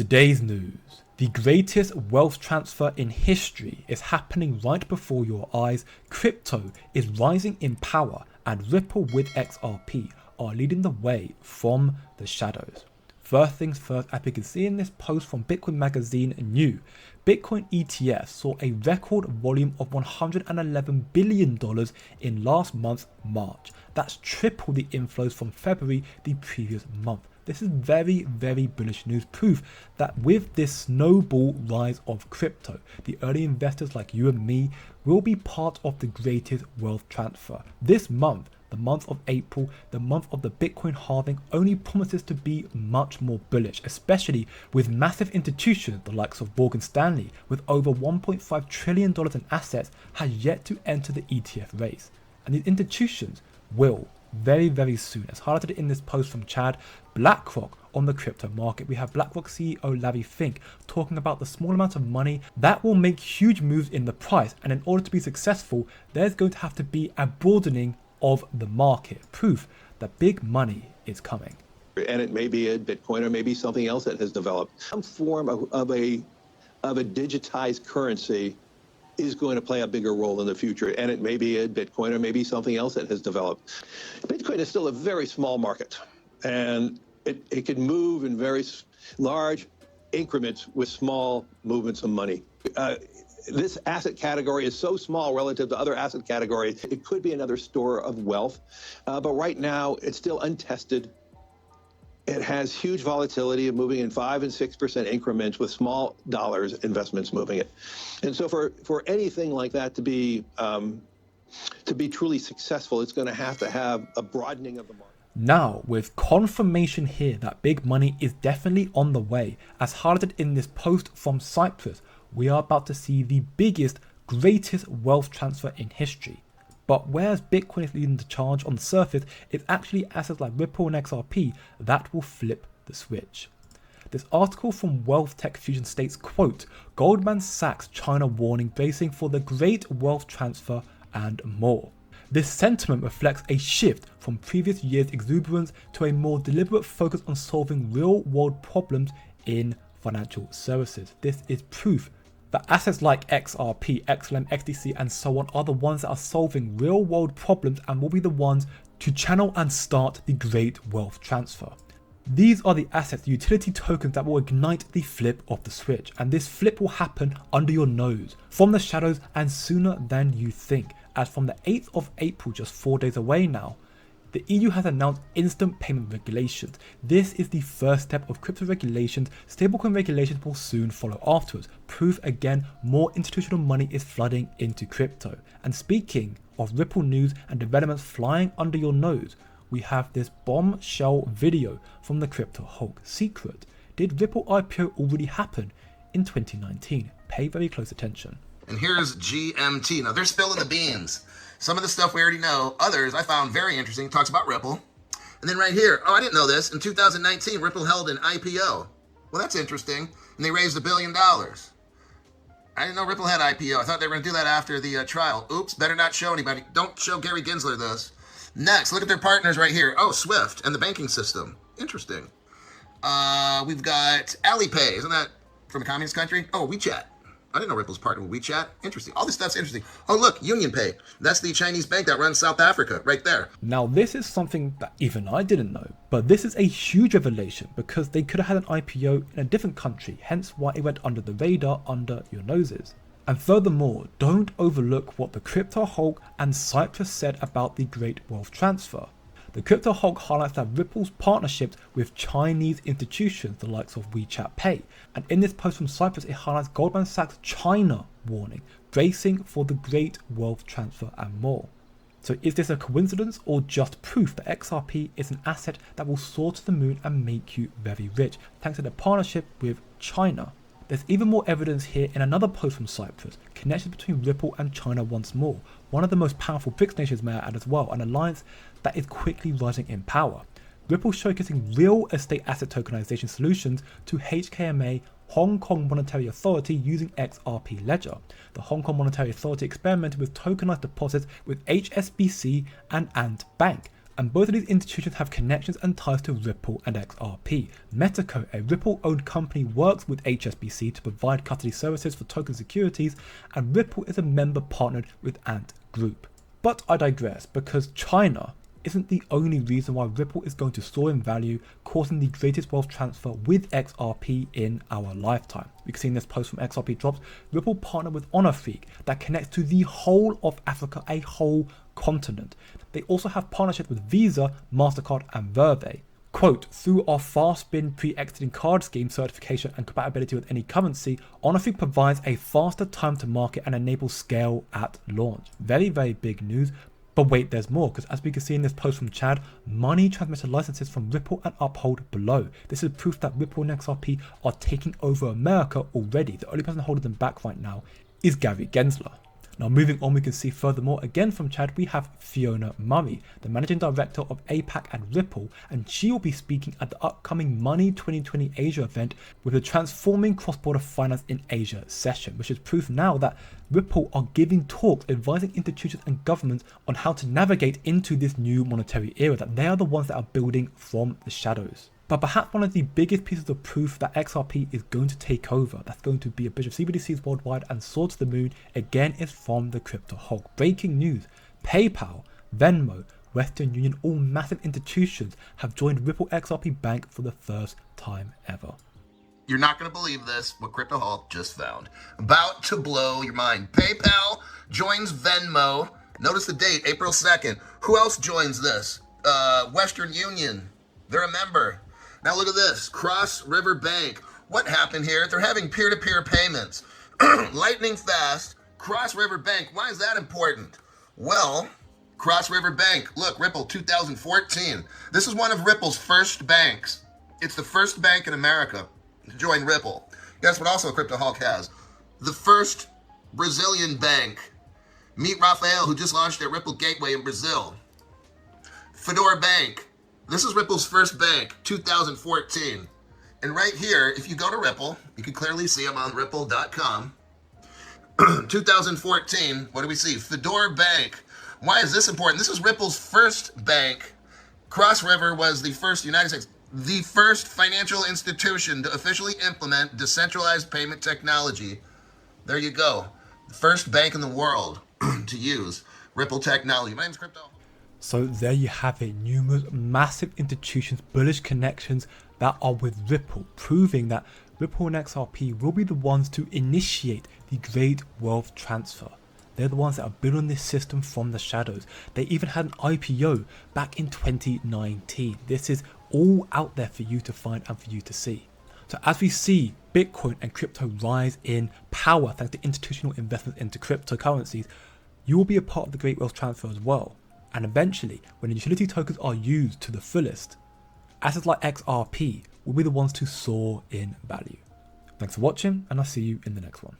today's news, the greatest wealth transfer in history is happening right before your eyes. Crypto is rising in power and Ripple with XRP are leading the way from the shadows. First things first, as we can see in this post from Bitcoin Magazine New, Bitcoin ETFs saw a record volume of $111 billion in last month's March. That's triple the inflows from February the previous month. This is very, very bullish news, proof that with this snowball rise of crypto, the early investors like you and me will be part of the greatest wealth transfer. This month, the month of April, the month of the Bitcoin halving, only promises to be much more bullish, especially with massive institutions, the likes of Morgan Stanley, with over $1.5 trillion in assets, has yet to enter the ETF race. And these institutions will very, very soon. As highlighted in this post from Chad, BlackRock on the crypto market. We have BlackRock CEO Larry Fink talking about the small amount of money that will make huge moves in the price. And in order to be successful, there's going to have to be a broadening of the market. Proof that big money is coming. And it may be a Bitcoin or maybe something else that has developed. Some form of a digitized currency is going to play a bigger role in the future, and it may be a Bitcoin or maybe something else that has developed. Bitcoin is still a very small market, and it can move in very large increments with small movements of money. This asset category is so small relative to other asset categories, it could be another store of wealth, but right now it's still untested. It has huge volatility of moving in 5 and 6% increments with small dollars investments moving it. And so for anything like that to be truly successful, it's going to have a broadening of the market. Now, with confirmation here that big money is definitely on the way, as highlighted in this post from Cyprus, we are about to see the biggest, greatest wealth transfer in history. But whereas Bitcoin is leading the charge on the surface, it's actually assets like Ripple and XRP that will flip the switch. This article from Wealth Tech Fusion states, quote, Goldman Sachs China warning bracing for the great wealth transfer and more. This sentiment reflects a shift from previous years' exuberance to a more deliberate focus on solving real-world problems in financial services. This is proof that assets like XRP, XLM, XDC and so on are the ones that are solving real world problems and will be the ones to channel and start the great wealth transfer. These are the assets, the utility tokens that will ignite the flip of the switch, and this flip will happen under your nose, from the shadows and sooner than you think, as from the 8th of April, just 4 days away now, the EU has announced instant payment regulations. This is the first step of crypto regulations. Stablecoin regulations will soon follow afterwards. Proof again, more institutional money is flooding into crypto. And speaking of Ripple news and developments flying under your nose, we have this bombshell video from the crypto Hulk secret. Did Ripple IPO already happen in 2019? Pay very close attention. And here's GMT. Now they're spilling the beans. Some of the stuff we already know. Others I found very interesting. It talks about Ripple. And then right here, oh, I didn't know this. In 2019, Ripple held an IPO. Well, that's interesting. And they raised $1 billion. I didn't know Ripple had IPO. I thought they were going to do that after the trial. Oops, better not show anybody. Don't show Gary Gensler this. Next, look at their partners right here. Oh, Swift and the banking system. Interesting. We've got Alipay. Isn't that from a communist country? Oh, WeChat. I didn't know Ripple's partnered with WeChat. Interesting. All this stuff's interesting. Oh, look, UnionPay. That's the Chinese bank that runs South Africa, right there. Now, this is something that even I didn't know, but this is a huge revelation because they could have had an IPO in a different country, hence why it went under the radar, under your noses. And furthermore, don't overlook what the Crypto Hulk and Cyprus said about the Great Wealth Transfer. The Crypto Hulk highlights that Ripple's partnerships with Chinese institutions, the likes of WeChat Pay. And in this post from Cyprus, it highlights Goldman Sachs China warning, bracing for the great wealth transfer and more. So is this a coincidence or just proof that XRP is an asset that will soar to the moon and make you very rich, thanks to the partnership with China? There's even more evidence here in another post from Cyprus, connections between Ripple and China once more, one of the most powerful BRICS nations may I add as well, an alliance that is quickly rising in power. Ripple showcasing real estate asset tokenization solutions to HKMA, Hong Kong Monetary Authority using XRP Ledger. The Hong Kong Monetary Authority experimented with tokenized deposits with HSBC and Ant Bank, and both of these institutions have connections and ties to Ripple and XRP. Metaco, a Ripple-owned company, works with HSBC to provide custody services for token securities, and Ripple is a member partnered with Ant Group. But I digress, because China isn't the only reason why Ripple is going to soar in value, causing the greatest wealth transfer with XRP in our lifetime. We can see in this post from XRP Drops, Ripple partnered with Honor Freak that connects to the whole of Africa, a whole continent. They also have partnerships with Visa, MasterCard and Verve. Quote, through our fast spin pre-exiting card scheme certification and compatibility with any currency, Honor Freak provides a faster time to market and enables scale at launch. Very, very big news. But wait, there's more, because as we can see in this post from Chad, money transmitter licenses from Ripple and Uphold below. This is proof that Ripple and XRP are taking over America already. The only person holding them back right now is Gary Gensler. Now moving on, we can see furthermore again from Chad, we have Fiona Murray, the managing director of APAC at Ripple, and she will be speaking at the upcoming Money 2020 Asia event with the Transforming Cross-Border Finance in Asia session, which is proof now that Ripple are giving talks advising institutions and governments on how to navigate into this new monetary era, that they are the ones that are building from the shadows. But perhaps one of the biggest pieces of proof that XRP is going to take over, that's going to be a bunch of CBDCs worldwide and soar to the moon, again is from the Crypto Hulk. Breaking news, PayPal, Venmo, Western Union, all massive institutions have joined Ripple XRP Bank for the first time ever. You're not going to believe this, what Crypto Hulk just found. About to blow your mind. PayPal joins Venmo. Notice the date, April 2nd. Who else joins this? Western Union. They're a member. Now look at this, Cross River Bank. What happened here? They're having peer-to-peer payments. Lightning fast, Cross River Bank. Why is that important? Well, Cross River Bank, look, Ripple 2014. This is one of Ripple's first banks. It's the first bank in America to join Ripple. Guess what also Crypto Hulk has? The first Brazilian bank. Meet Rafael, who just launched their Ripple Gateway in Brazil. Fedor Bank. This is Ripple's first bank, 2014. And right here, if you go to Ripple, you can clearly see them on ripple.com. 2014, what do we see? Fedor Bank. Why is this important? This is Ripple's first bank. Cross River was the first United States, the first financial institution to officially implement decentralized payment technology. There you go. The first bank in the world to use Ripple technology. My name's Crypto. So there you have it, numerous massive institutions, bullish connections that are with Ripple, proving that Ripple and XRP will be the ones to initiate the great wealth transfer. They're the ones that are building this system from the shadows. They even had an IPO back in 2019. This is all out there for you to find and for you to see. So as we see Bitcoin and crypto rise in power thanks to institutional investments into cryptocurrencies, you will be a part of the great wealth transfer as well. And eventually, when utility tokens are used to the fullest, assets like XRP will be the ones to soar in value. Thanks for watching, and I'll see you in the next one.